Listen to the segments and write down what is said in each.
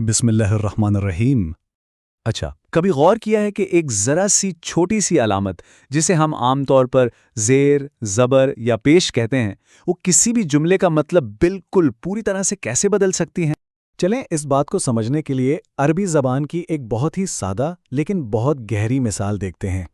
बिस्मिल्लाहिर्रहमानिर्रहीम। अच्छा, कभी गौर किया है कि एक ज़रा सी छोटी सी अलामत जिसे हम आम तौर पर ज़ेर, ज़बर या पेश कहते हैं, वो किसी भी जुमले का मतलब बिल्कुल पूरी तरह से कैसे बदल सकती हैं? चलें इस बात को समझने के लिए अरबी ज़बान की एक बहुत ही सादा लेकिन बहुत गहरी मिसाल देखते हैं।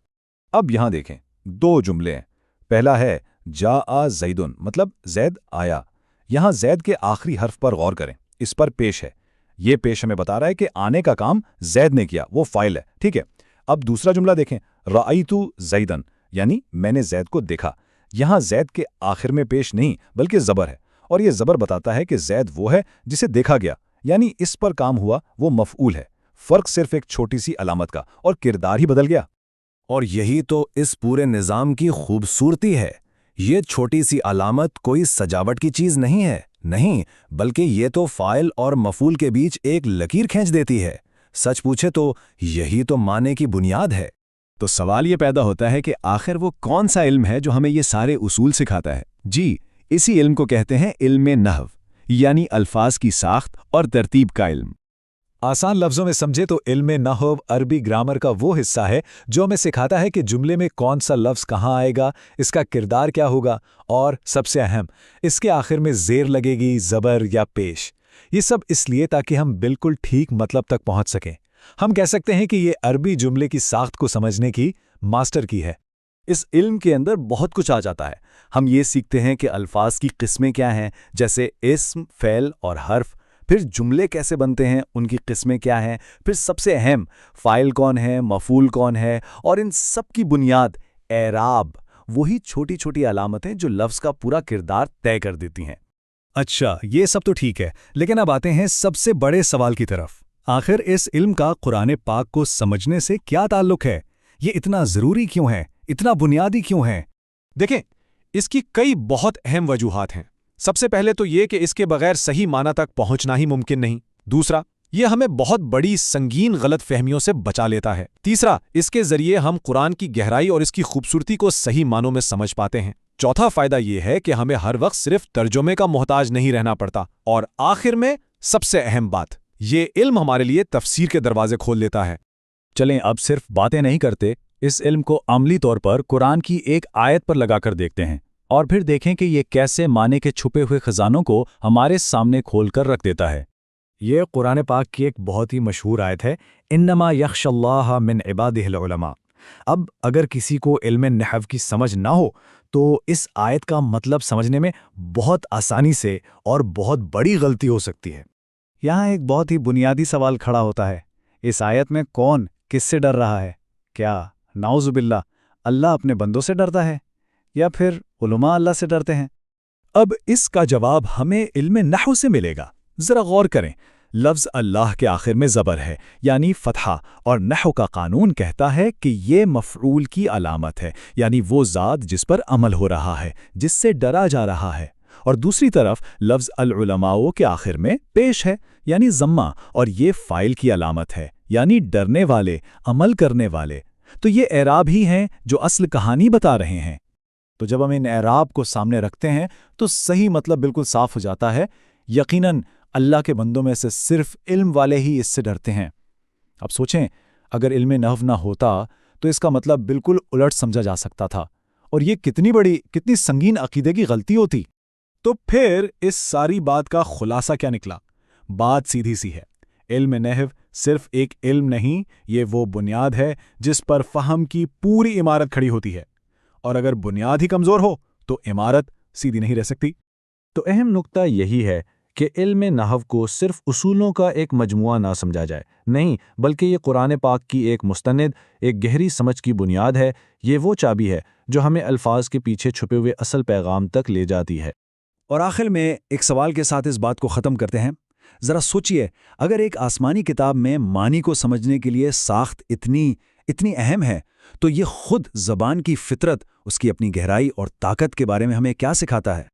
अब यहां देखें, दो जुमले हैं। पहला है जा आ जैदुन, मतलब जैद आया। यहां जैद के आखिरी हर्फ पर गौर करें, इस पर पेश है। ये पेश हमें बता रहा है कि आने का काम जैद ने किया, वो फाइल है। ठीक है। अब दूसरा जुमला देखें, रअयतु जैदन, यानी मैंने जैद को देखा। यहां जैद के आखिर में पेश नहीं बल्कि जबर है, और यह जबर बताता है कि जैद वो है जिसे देखा गया, यानी इस पर काम हुआ, वो मफऊल है। फर्क सिर्फ एक छोटी सी अलामत का, और किरदार ही बदल गया। और यही तो इस पूरे निज़ाम की खूबसूरती है। ये छोटी सी अलामत कोई सजावट की चीज़ नहीं है, नहीं, बल्कि ये तो फ़ाइल और मफ़ूल के बीच एक लकीर खींच देती है। सच पूछे तो यही तो माने की बुनियाद है। तो सवाल ये पैदा होता है कि आखिर वो कौन सा इल्म है जो हमें ये सारे उसूल सिखाता है? जी, इसी इल्म को कहते हैं इल्म नहव, यानी अल्फाज की साख्त और तरतीब का इल्म। आसान लफ्ज़ों में समझे तो इल्म नहव अरबी ग्रामर का वो हिस्सा है जो हमें सिखाता है कि जुमले में कौन सा लफ्ज़ कहाँ आएगा, इसका किरदार क्या होगा, और सबसे अहम, इसके आखिर में ज़ेर लगेगी, ज़बर या पेश। ये सब इसलिए ताकि हम बिल्कुल ठीक मतलब तक पहुँच सकें। हम कह सकते हैं कि ये अरबी जुमले की साख्त को समझने की मास्टर की है। इस इल्म के अंदर बहुत कुछ आ जाता है। हम ये सीखते हैं कि अल्फाज की किस्में क्या हैं, जैसे इस्म, फ़ेल और हर्फ। फिर जुमले कैसे बनते हैं, उनकी किस्में क्या हैं। फिर सबसे अहम, फ़ाइल कौन है, मफ़ूल कौन है, और इन सब की बुनियाद एराब, वही छोटी छोटी अलामतें जो लफ्ज़ का पूरा किरदार तय कर देती हैं। अच्छा, ये सब तो ठीक है, लेकिन अब आते हैं सबसे बड़े सवाल की तरफ। आखिर इस इल्म का कुरान पाक को समझने से क्या ताल्लुक है? ये इतना ज़रूरी क्यों है, इतना बुनियादी क्यों है? देखें, इसकी कई बहुत अहम वजूहात हैं। सबसे पहले तो ये कि इसके बगैर सही माना तक पहुंचना ही मुमकिन नहीं। दूसरा, ये हमें बहुत बड़ी संगीन गलत फहमियों से बचा लेता है। तीसरा, इसके जरिए हम कुरान की गहराई और इसकी खूबसूरती को सही मानों में समझ पाते हैं। चौथा फायदा ये है कि हमें हर वक्त सिर्फ तर्जुमे का मोहताज नहीं रहना पड़ता। और आखिर में सबसे अहम बात, ये इल्म हमारे लिए तफसीर के दरवाजे खोल लेता है। चलें अब सिर्फ बातें नहीं करते, इस इल्म को अमली तौर पर कुरान की एक आयत पर लगाकर देखते हैं, और फिर देखें कि ये कैसे माने के छुपे हुए खजानों को हमारे सामने खोलकर रख देता है। ये कुरान पाक की एक बहुत ही मशहूर आयत है, इन्नमा यख्शल्लाह मिन इबादिहिल उलमा। अब अगर किसी को इल्म नहव की समझ ना हो तो इस आयत का मतलब समझने में बहुत आसानी से और बहुत बड़ी गलती हो सकती है। यहाँ एक बहुत ही बुनियादी सवाल खड़ा होता है, इस आयत में कौन किससे डर रहा है? क्या नाउज़ुबिल्लाह अल्लाह अपने बंदों से डरता है, या फिर उलमा अल्लाह से डरते हैं? अब इसका जवाब हमें इल्म नहव से मिलेगा। ज़रा गौर करें, लफ्ज़ अल्लाह के आखिर में ज़बर है, यानी फ़तहा, और नहव का कानून कहता है कि ये मफ़ऊल की अलामत है, यानी वो ज़ात जिस पर अमल हो रहा है, जिससे डरा जा रहा है। और दूसरी तरफ लफ्ज़ अल-उलमाओ के आखिर में पेश है, यानी ज़म्मा, और ये फ़ाइल की अलामत है, यानी डरने वाले, अमल करने वाले। तो ये एराब ही हैं जो असल कहानी बता रहे हैं। तो जब हम इन एराब को सामने रखते हैं तो सही मतलब बिल्कुल साफ हो जाता है। यकीनन अल्लाह के बंदों में से सिर्फ इल्म वाले ही इससे डरते हैं। अब सोचें, अगर इल्म नहव ना होता तो इसका मतलब बिल्कुल उलट समझा जा सकता था, और ये कितनी बड़ी, कितनी संगीन अकीदे की गलती होती। तो फिर इस सारी बात का खुलासा क्या निकला? बात सीधी सी है, इल्म नहव सिर्फ एक इल्म नहीं, ये वो बुनियाद है जिस पर फ़हम की पूरी इमारत खड़ी होती है। और अगर बुनियाद ही कमज़ोर हो तो इमारत सीधी नहीं रह सकती। तो अहम नुक्ता यही है कि इल्म नहव को सिर्फ उसूलों का एक मजमुआ ना समझा जाए, नहीं, बल्कि ये कुरान पाक की एक मुस्तनिद, एक गहरी समझ की बुनियाद है। ये वो चाबी है जो हमें अल्फाज के पीछे छुपे हुए असल पैगाम तक ले जाती है। और आखिर में एक सवाल के साथ इस बात को ख़त्म करते हैं। ज़रा सोचिए, अगर एक आसमानी किताब में मानी को समझने के लिए साख्त इतनी अहम है, तो ये खुद ज़बान की फितरत, उसकी अपनी गहराई और ताकत के बारे में हमें क्या सिखाता है?